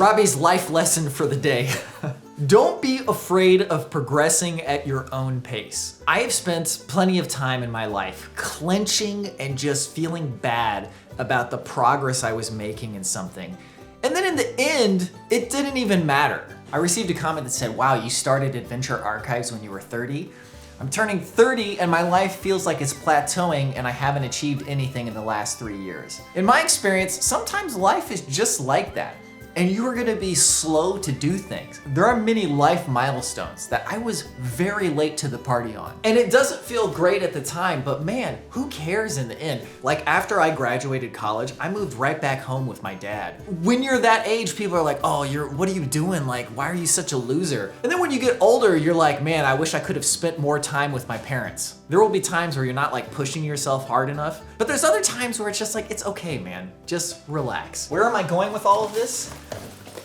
Robbie's life lesson for the day. Don't be afraid of progressing at your own pace. I have spent plenty of time in my life clenching and just feeling bad about the progress I was making in something. And then in the end, it didn't even matter. I received a comment that said, wow, you started Adventure Archives when you were 30. I'm turning 30 and my life feels like it's plateauing and I haven't achieved anything in the last 3 years. In my experience, sometimes life is just like that. And you are gonna be slow to do things. There are many life milestones that I was very late to the party on. And it doesn't feel great at the time, but man, who cares in the end? Like after I graduated college, I moved right back home with my dad. When you're that age, people are like, oh, what are you doing? Like, why are you such a loser? And then when you get older, you're like, man, I wish I could have spent more time with my parents. There will be times where you're not like pushing yourself hard enough, but there's other times where it's just like, it's okay, man. Just relax. Where am I going with all of this?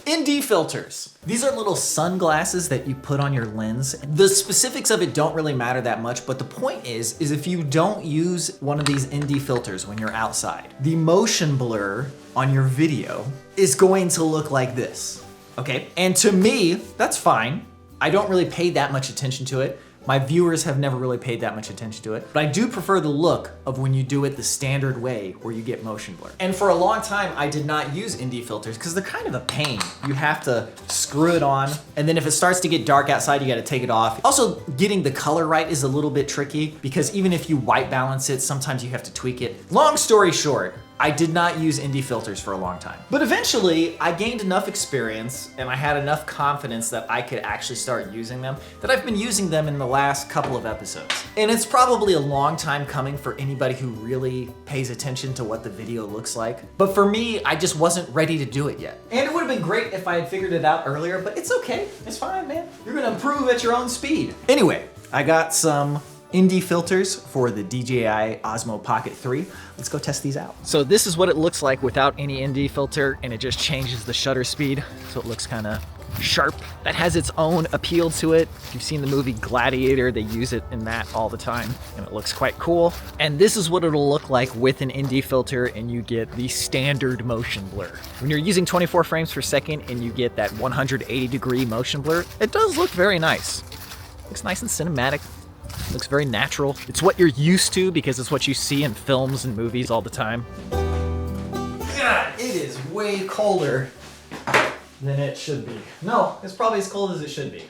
ND filters. These are little sunglasses that you put on your lens. The specifics of it don't really matter that much, but the point is if you don't use one of these ND filters when you're outside, the motion blur on your video is going to look like this, okay? And to me, that's fine. I don't really pay that much attention to it. My viewers have never really paid that much attention to it, but I do prefer the look of when you do it the standard way where you get motion blur. And for a long time, I did not use ND filters because they're kind of a pain. You have to screw it on, and then if it starts to get dark outside, you gotta take it off. Also, getting the color right is a little bit tricky because even if you white balance it, sometimes you have to tweak it. Long story short, I did not use ND filters for a long time. But eventually, I gained enough experience and I had enough confidence that I could actually start using them that I've been using them in the last couple of episodes. And it's probably a long time coming for anybody who really pays attention to what the video looks like. But for me, I just wasn't ready to do it yet. And it would have been great if I had figured it out earlier, but it's okay. It's fine, man. You're gonna improve at your own speed. Anyway, I got some ND filters for the DJI Osmo Pocket 3. Let's go test these out. So this is what it looks like without any ND filter, and it just changes the shutter speed, so it looks kind of sharp. That has its own appeal to it. If you've seen the movie Gladiator, they use it in that all the time, and it looks quite cool. And this is what it'll look like with an ND filter, and you get the standard motion blur. When you're using 24 frames per second and you get that 180-degree motion blur, it does look very nice. Looks nice and cinematic. Looks very natural. It's what you're used to because it's what you see in films and movies all the time. God, it is way colder than it should be. No, it's probably as cold as it should be.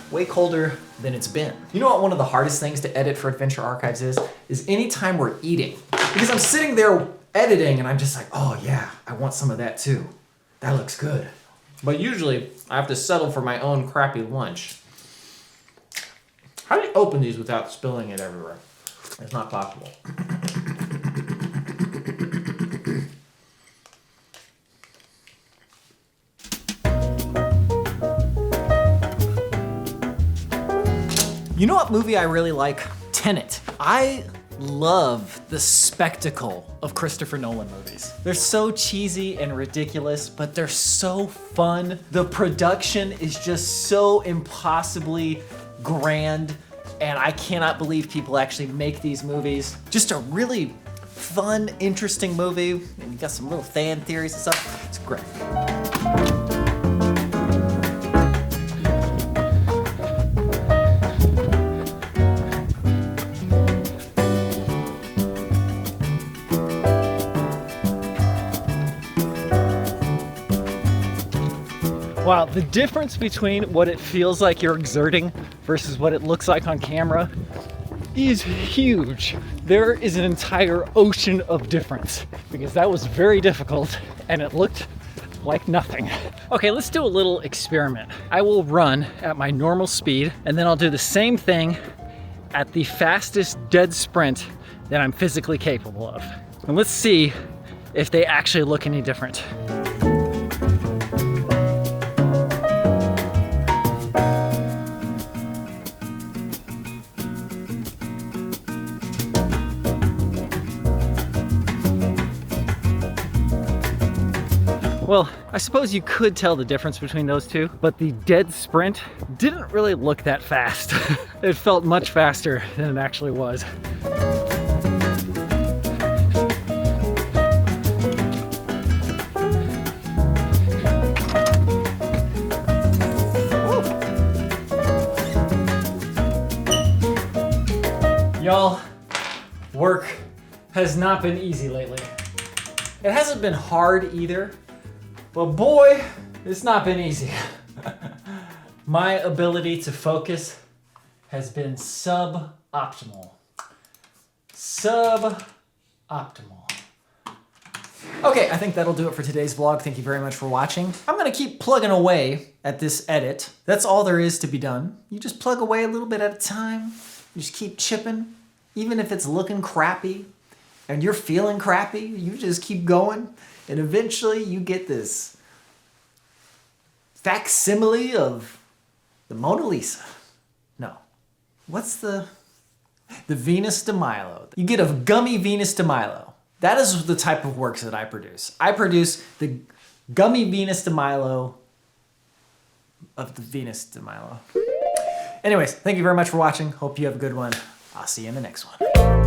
Way colder than it's been. You know what one of the hardest things to edit for Adventure Archives is anytime we're eating. Because I'm sitting there editing and I'm just like, oh yeah, I want some of that too. That looks good. But usually I have to settle for my own crappy lunch. How do you open these without spilling it everywhere? It's not possible. You know what movie I really like? Tenet. I love the spectacle of Christopher Nolan movies. They're so cheesy and ridiculous, but they're so fun. The production is just so impossibly grand, and I cannot believe people actually make these movies. Just a really fun, interesting movie, and you got some little fan theories and stuff. It's great. Wow, the difference between what it feels like you're exerting versus what it looks like on camera is huge. There is an entire ocean of difference because that was very difficult and it looked like nothing. Okay, let's do a little experiment. I will run at my normal speed and then I'll do the same thing at the fastest dead sprint that I'm physically capable of. And let's see if they actually look any different. Well, I suppose you could tell the difference between those two, but the dead sprint didn't really look that fast. It felt much faster than it actually was. has not been easy lately. It hasn't been hard either, but boy, it's not been easy. My ability to focus has been suboptimal. Suboptimal. Okay, I think that'll do it for today's vlog. Thank you very much for watching. I'm gonna keep plugging away at this edit. That's all there is to be done. You just plug away a little bit at a time. You just keep chipping. Even if it's looking crappy and you're feeling crappy, you just keep going. And eventually you get this facsimile of the Mona Lisa. No, what's the Venus de Milo. You get a gummy Venus de Milo. That is the type of works that I produce. I produce the gummy Venus de Milo of the Venus de Milo. Anyways, thank you very much for watching. Hope you have a good one. I'll see you in the next one.